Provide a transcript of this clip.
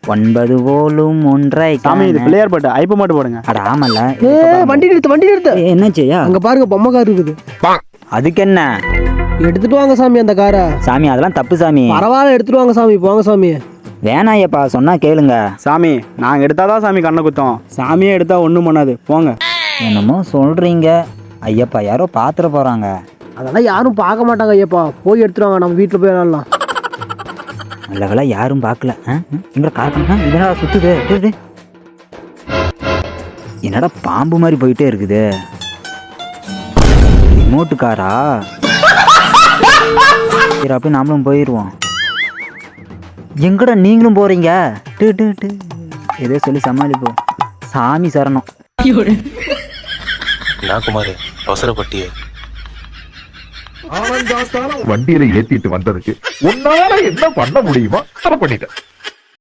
9 போலும் ஒன்றை சாமி இது பிள்ளையார் பாட்டு ஐப்ப மாட்டு போடுங்க. அட ஆமல்ல. வண்டி நிறுத்து. என்னாச்சையா? அங்க பாருங்க பொம்மை கார் இருக்குது. அதுக்கு என்ன? எடுத்துட்டு வாங்க சாமி அந்த காரை. சாமி அதெல்லாம் தப்பு சாமி. பரவாயில்ல எடுத்துட்டு வாங்க சாமி. போங்க சாமி. வேணாயப்பா சொன்னா கேளுங்க. சாமி நாங்க எடுத்தாதான் சாமி கண்ணை குத்தோம். சாமியே எடுத்தா ஒண்ணும் பண்ணாது போங்க. என்னமோ சொல்றீங்க ஐயப்பா. யாரோ பாத்துற போறாங்க. அதெல்லாம் யாரும் பார்க்க மாட்டாங்க ஐயப்பா. போய் எடுத்துட்டு வாங்க, நம்ம வீட்டுல போய் விளாடலாம். நல்ல வேலை யாரும் பார்க்கல. இங்க காரணம் இதனால சுத்துது. என்னடா பாம்பு மாதிரி போயிட்டே இருக்குது. ரிமோட்டு காரா? சரி அப்படியே நாமளும் போயிடுவோம். எங்கடா நீங்களும் போறீங்க? ஏதோ சொல்லி சமாளிப்போம். சாமி சரணம். குமார் அவசரப்பட்டியே வண்டியில ஏத்திட்டு வந்ததுக்கு உன்னால என்ன பண்ண முடியுமா அதை பண்ணிட்டேன்.